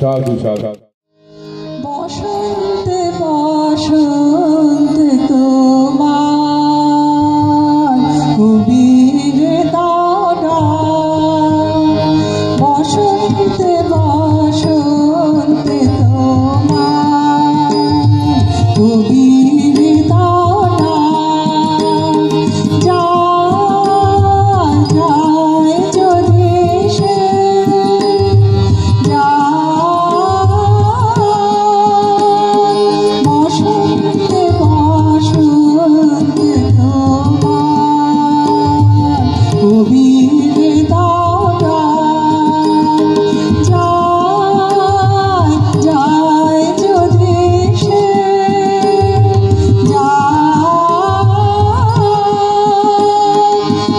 সাধু সাধু। বসন্তে বসন্তে তোমার কবির দাদা, বসন্তে বসন্তে তোমার কবির দাদা, যায় যদি সে বসন্তে বসন্তে তোমার কবির দাদা, যায় যদি সে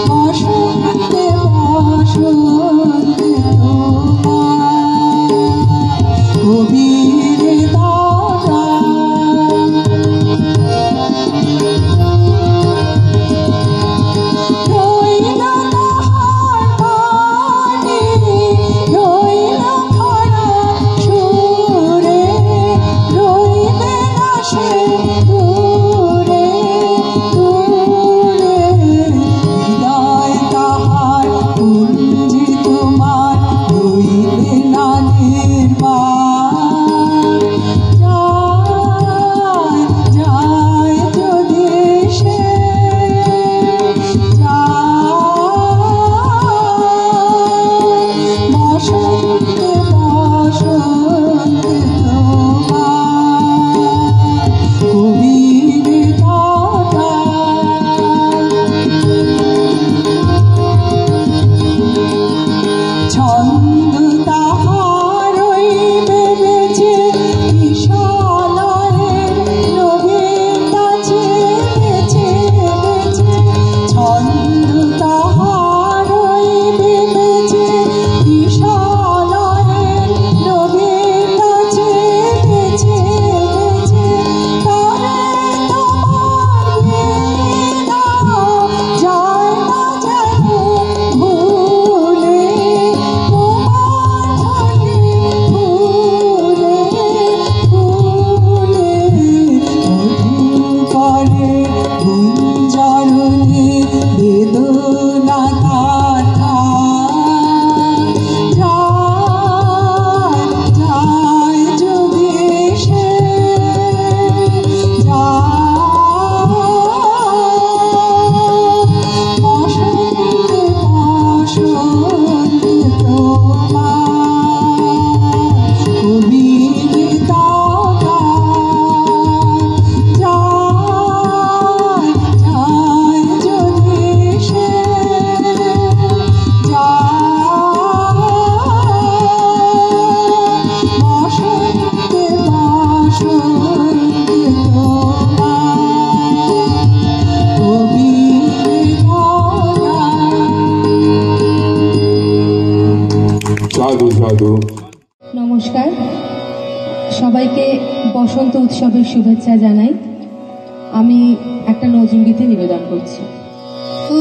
বসন্তে বসন্তে তোমার কবির দাদা। রইল তাহার বাণী, রইল ভরা সুরে, রইবে না সে দূরে দূরে, হৃদয় তাহার কুঞ্জি তোমার রইবে না নির্বাণ, যায় যদি সে বসন্তে বসন্তে তোমার কবির দাদা। ছন্দ তাহার বেড়েছে বিশালায়ের নবীন কাছে বেছে বেছে, ছন্দ তাহার বেড়েছে বিশালায়ের নবীন কাছে বেছে বেছে, তারে তোমার বিনা যায় না যেন ভুলে, তোমার ভুলে ভুলে করে গুঞ্জরণে বেদনা কাটা, যায় যদি সে বসন্তে বসন্তে তোমার কবির দাদা, যায় যদি সে বসন্তে বসন্তে তোমার কবির দাদা। সাধু সাধু। নমস্কার, সবাইকে বসন্ত উৎসবের শুভেচ্ছা জানাই। আমি একটা নজরুলগীতি নিবেদন করছি। Oh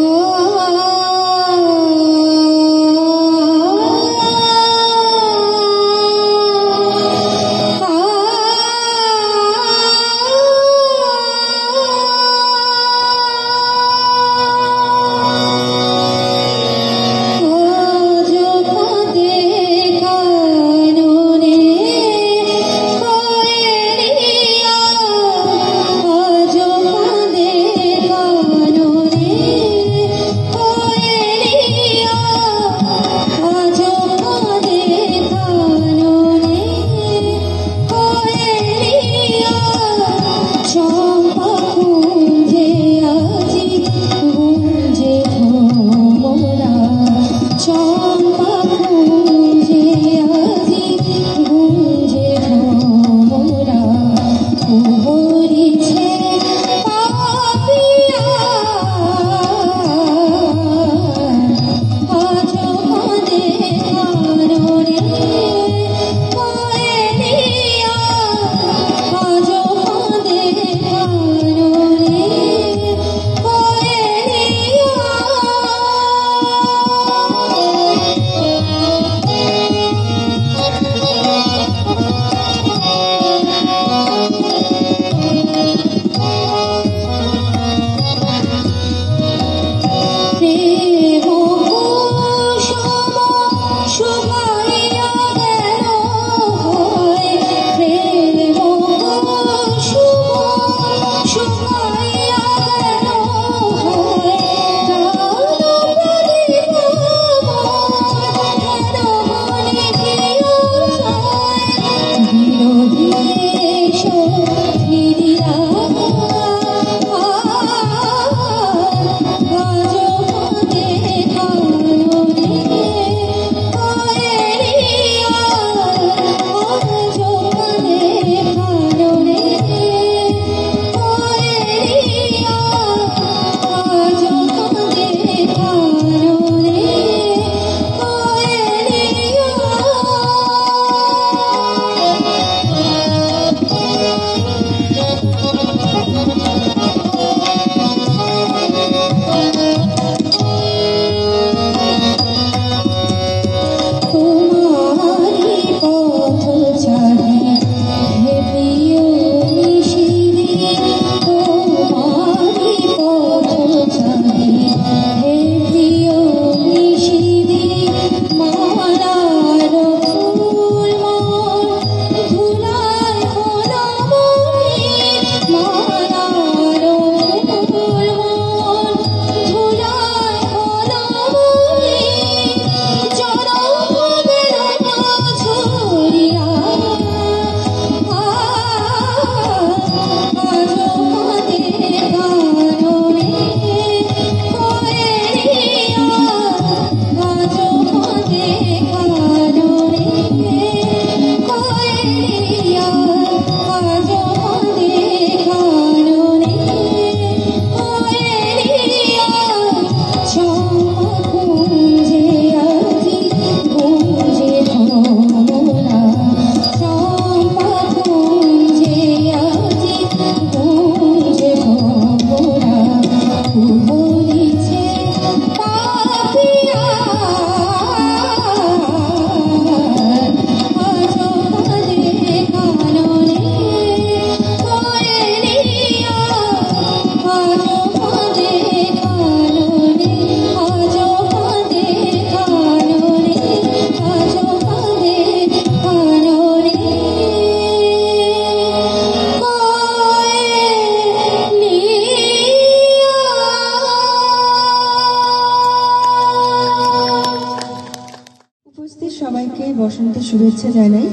শুভেচ্ছা জানাই।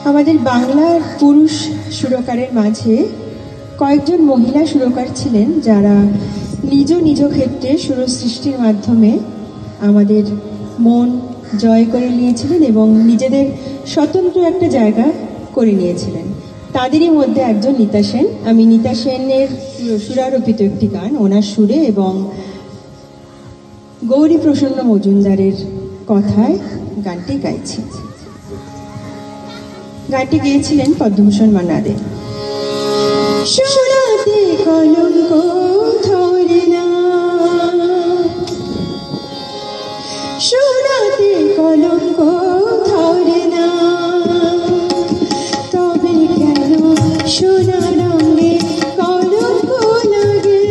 আমাদের বাংলার পুরুষ সুরকারের মাঝে কয়েকজন মহিলা সুরকার ছিলেন যারা নিজ নিজ ক্ষেত্রে সুর সৃষ্টির মাধ্যমে আমাদের মন জয় করে নিয়েছিলেন এবং নিজেদের স্বতন্ত্র একটা জায়গা করে নিয়েছিলেন। তাদেরই মধ্যে একজন নীতা সেন। আমি নীতা সেনের সুরারোপিত একটি গান ওনার সুরে এবং গৌরী প্রসন্ন মজুমদারের কথায় গানটি গাইছি। গানটি গেয়েছিলেন পদ্মভূষণ মান্না দে। সোনাতে কলঙ্ক ধরে না, সোনাতে কলঙ্ক ধরে না, তবে কেন সোনা রঙে কলঙ্ক লাগে?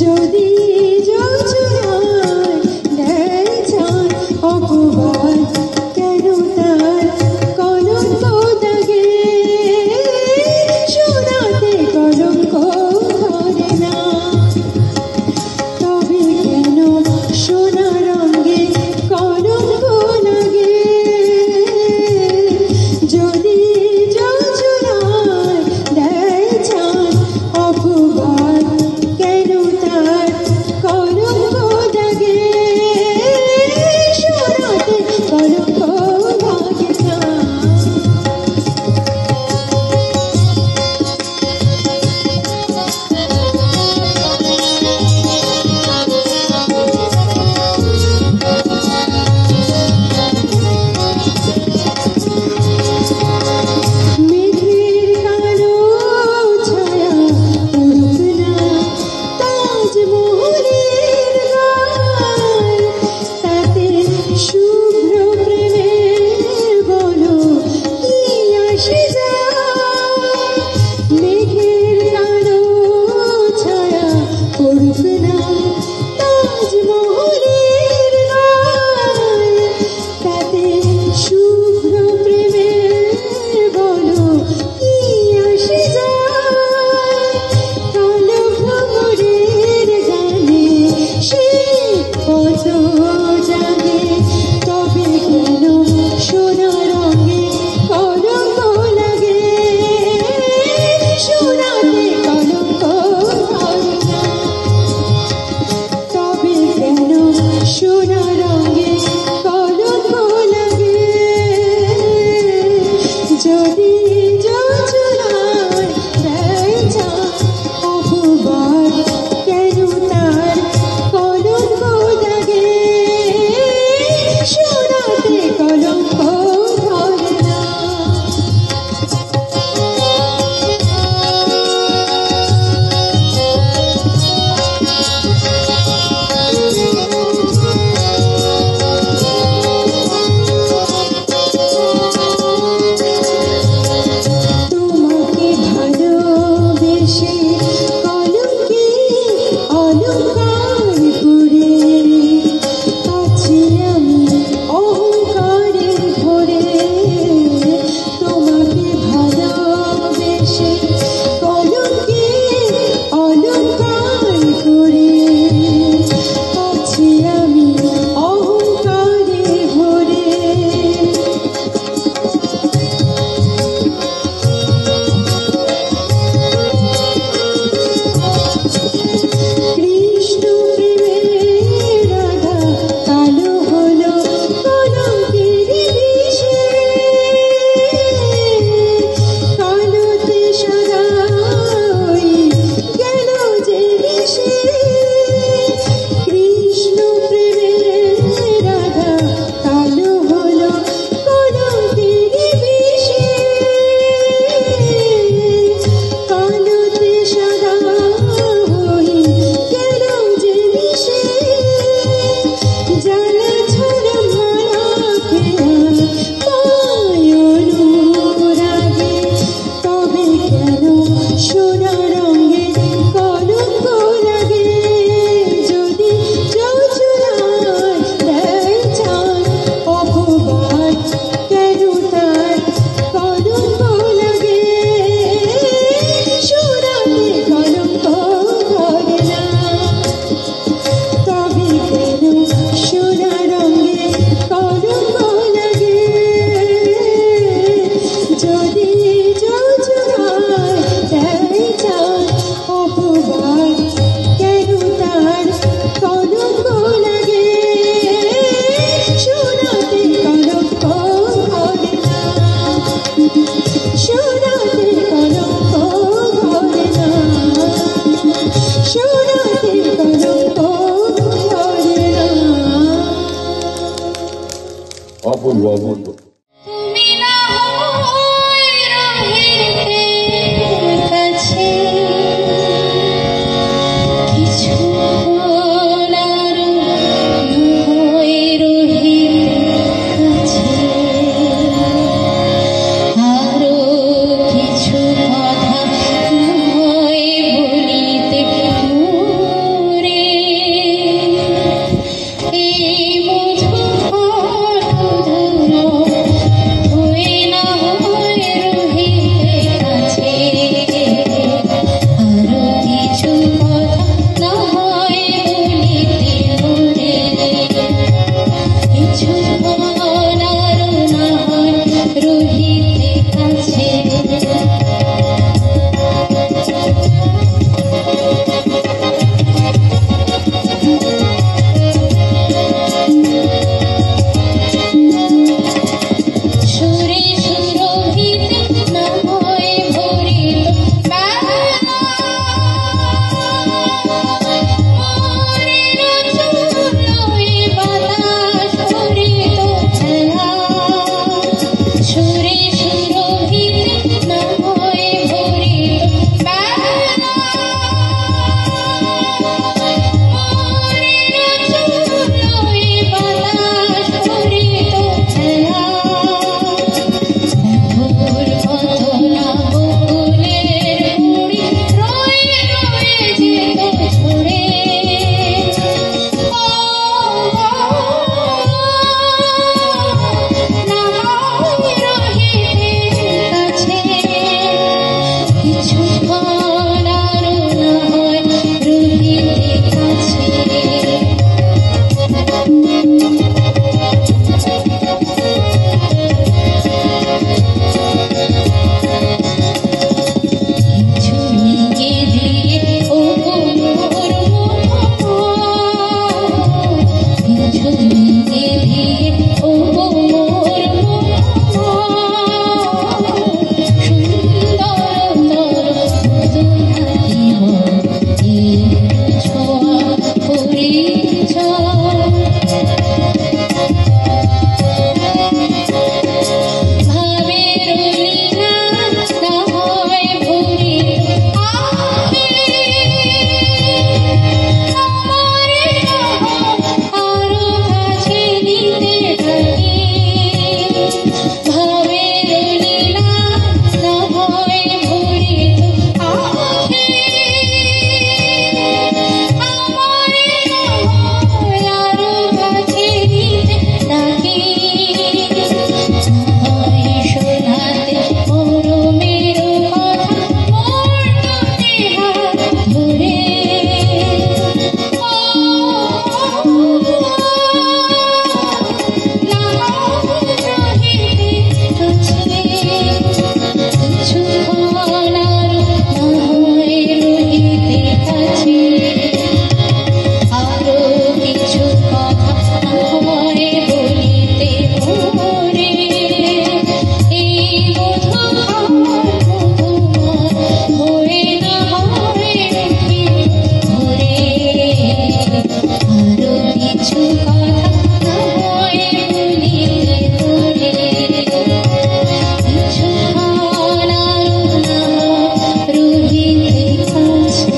যদি যোজনায় দেয় চাঁদ অপবাদ, কেন তার কলঙ্ক দাগে? সোনাতে কলঙ্ক ধরে না, তবে কেন সোনা রঙে কলঙ্ক লাগে? যদি যোজনায় অপূর্ব অপূর্ব। তুমি না হয় রহিতে কাছে কিছু বলার নয় রহিতে কাছে আরো কিছু কথা নয় বলিতে মোরে এই মধু হয়ে না হয় রহিতে কাছে আরো কিছু কথা না হয় বলিতে মোরে কিছু বলার না হয় রহিতে কাছে সুরে সুরভিতে না হয় ভরিত বেলা মরের চুলোয় বাতাস ভরিত খেলা সুরে সুরভিতে না হয় ভরিত বেলা মরের চুলোয় বাতাস ভরিত খেলা ফুল কত না বকুলের মুড়ি রয়ে রয়ে যেত ছড়ে না হয় রহিতে কাছে কিছু বলার না হয় রহিতে কাছে ঝুলিয়ে দিয়ে ও মোর মন ঝুলিয়ে দিয়ে ও মোর মন সুন্দর থাকিব এই ছোঁয়া পরিচয় ভাবের লীলা না হয় ভরিত আখি আমারে আরো কাছে নিতে থাকি ভাবের লীলা না হয় ভরিত আখি আমারে আরো কাছে নিতে থাকি হয় শোনাতে মরমের কথা মোর দুটি হাত ধরে না হয় রহিতে কাছে কিছু বলার না হয় রহিতে কাছে আরো কিছু কথা না হয় বলিতে মোরে এই মধু হয়ে না হয় রহিতে মোরে আরো কিছু কথা না হয় বলিতে মোরে কিছু বলার না হয় রহিতে কাছে।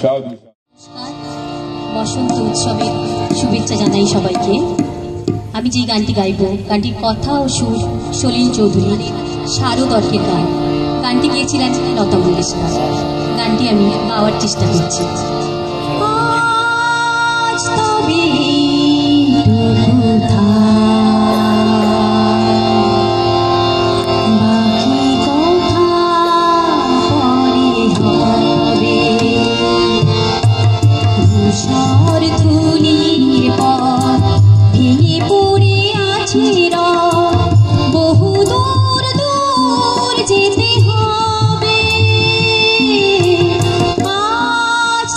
সাধু বসন্ত উৎসবের শুভেচ্ছা জানাই সবাইকে। আমি যে গানটি গাইব, গানটির কথা ও সুর সলিল চৌধুরী, শারদ অর্কের গান। গানটি গিয়েছিলেন লতা মঙ্গেশকর। গানটি আমি গাওয়ার চেষ্টা করছি। আজ তবে বাকি কথা পরে হবে ধূসর ধুলির পর ভেঙে পড়ে আছে বহু দূর দূর যেতে হবে আজ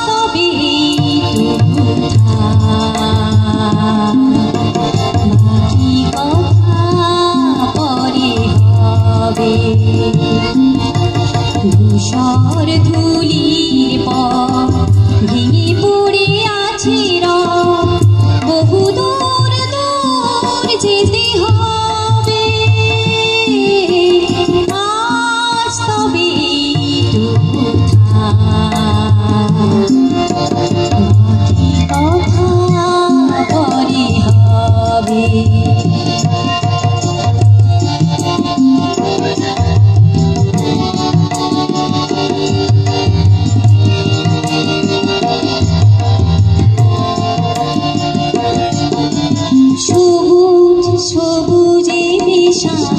সবুজে বিশাল